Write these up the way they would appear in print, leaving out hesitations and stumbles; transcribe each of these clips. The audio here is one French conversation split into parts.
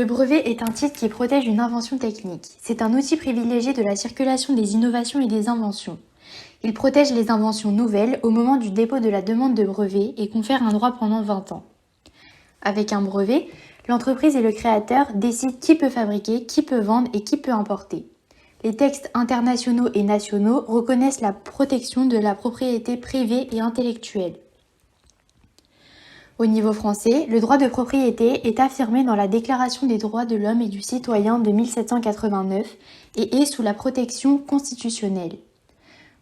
Le brevet est un titre qui protège une invention technique. C'est un outil privilégié de la circulation des innovations et des inventions. Il protège les inventions nouvelles au moment du dépôt de la demande de brevet et confère un droit pendant 20 ans. Avec un brevet, l'entreprise et le créateur décident qui peut fabriquer, qui peut vendre et qui peut importer. Les textes internationaux et nationaux reconnaissent la protection de la propriété privée et intellectuelle. Au niveau français, le droit de propriété est affirmé dans la Déclaration des droits de l'homme et du citoyen de 1789 et est sous la protection constitutionnelle.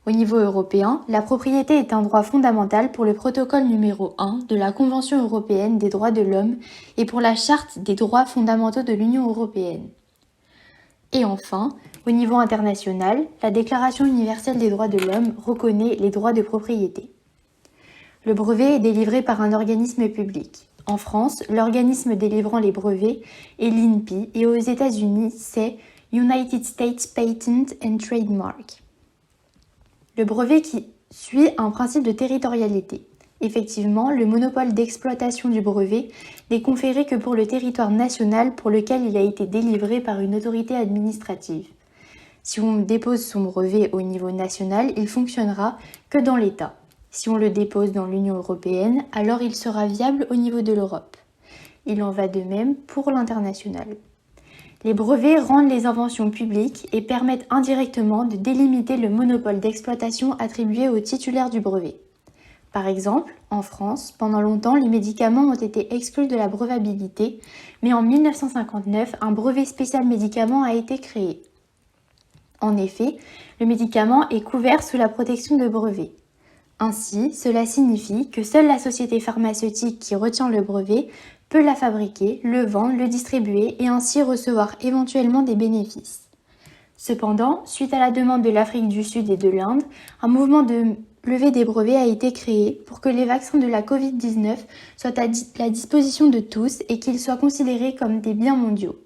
Au niveau européen, la propriété est un droit fondamental pour le protocole numéro 1 de la Convention européenne des droits de l'homme et pour la Charte des droits fondamentaux de l'Union européenne. Et enfin, au niveau international, la Déclaration universelle des droits de l'homme reconnaît les droits de propriété. Le brevet est délivré par un organisme public. En France, l'organisme délivrant les brevets est l'INPI et aux États-Unis, c'est United States Patent and Trademark. Le brevet qui suit un principe de territorialité. Effectivement, le monopole d'exploitation du brevet n'est conféré que pour le territoire national pour lequel il a été délivré par une autorité administrative. Si on dépose son brevet au niveau national, il fonctionnera que dans l'État. Si on le dépose dans l'Union européenne, alors il sera viable au niveau de l'Europe. Il en va de même pour l'international. Les brevets rendent les inventions publiques et permettent indirectement de délimiter le monopole d'exploitation attribué au titulaire du brevet. Par exemple, en France, pendant longtemps, les médicaments ont été exclus de la brevabilité, mais en 1959, un brevet spécial médicament a été créé. En effet, le médicament est couvert sous la protection de brevet. Ainsi, cela signifie que seule la société pharmaceutique qui retient le brevet peut la fabriquer, le vendre, le distribuer et ainsi recevoir éventuellement des bénéfices. Cependant, suite à la demande de l'Afrique du Sud et de l'Inde, un mouvement de levée des brevets a été créé pour que les vaccins de la Covid-19 soient à la disposition de tous et qu'ils soient considérés comme des biens mondiaux.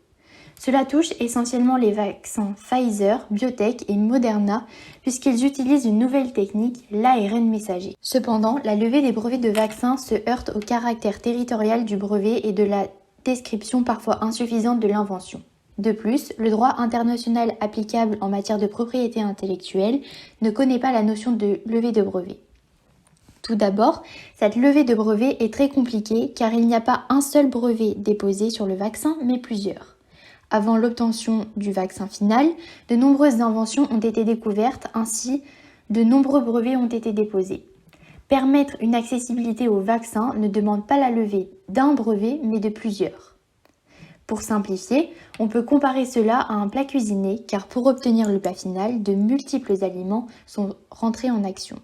Cela touche essentiellement les vaccins Pfizer, BioNTech et Moderna puisqu'ils utilisent une nouvelle technique, l'ARN messager. Cependant, la levée des brevets de vaccins se heurte au caractère territorial du brevet et de la description parfois insuffisante de l'invention. De plus, le droit international applicable en matière de propriété intellectuelle ne connaît pas la notion de levée de brevet. Tout d'abord, cette levée de brevet est très compliquée car il n'y a pas un seul brevet déposé sur le vaccin, mais plusieurs. Avant l'obtention du vaccin final, de nombreuses inventions ont été découvertes, ainsi de nombreux brevets ont été déposés. Permettre une accessibilité au vaccin ne demande pas la levée d'un brevet, mais de plusieurs. Pour simplifier, on peut comparer cela à un plat cuisiné, car pour obtenir le plat final, de multiples aliments sont rentrés en action.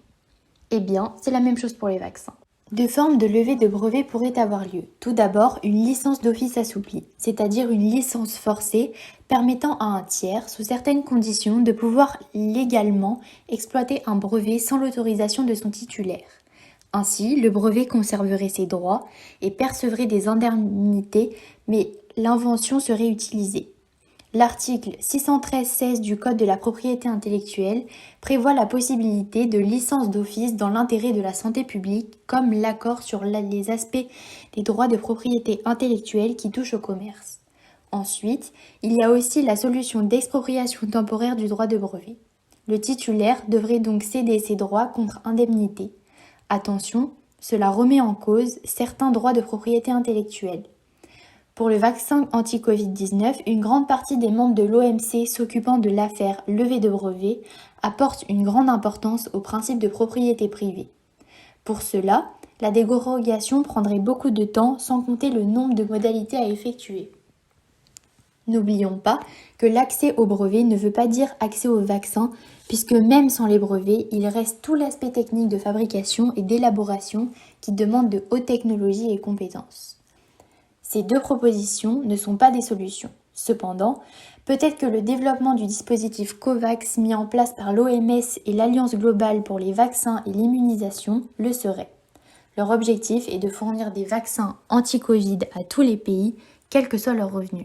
Eh bien, c'est la même chose pour les vaccins. Deux formes de levée de brevet pourraient avoir lieu. Tout d'abord, une licence d'office assouplie, c'est-à-dire une licence forcée permettant à un tiers, sous certaines conditions, de pouvoir légalement exploiter un brevet sans l'autorisation de son titulaire. Ainsi, le brevet conserverait ses droits et percevrait des indemnités, mais l'invention serait utilisée. L'article 613-16 du Code de la propriété intellectuelle prévoit la possibilité de licence d'office dans l'intérêt de la santé publique, comme l'accord sur les aspects des droits de propriété intellectuelle qui touchent au commerce. Ensuite, il y a aussi la solution d'expropriation temporaire du droit de brevet. Le titulaire devrait donc céder ses droits contre indemnité. Attention, cela remet en cause certains droits de propriété intellectuelle. Pour le vaccin anti-Covid-19, une grande partie des membres de l'OMC s'occupant de l'affaire levée de brevets apportent une grande importance au principe de propriété privée. Pour cela, la dérogation prendrait beaucoup de temps sans compter le nombre de modalités à effectuer. N'oublions pas que l'accès au brevet ne veut pas dire accès au vaccin, puisque même sans les brevets, il reste tout l'aspect technique de fabrication et d'élaboration qui demande de hautes technologies et compétences. Ces deux propositions ne sont pas des solutions. Cependant, peut-être que le développement du dispositif COVAX mis en place par l'OMS et l'Alliance globale pour les vaccins et l'immunisation le serait. Leur objectif est de fournir des vaccins anti-Covid à tous les pays, quels que soient leurs revenus.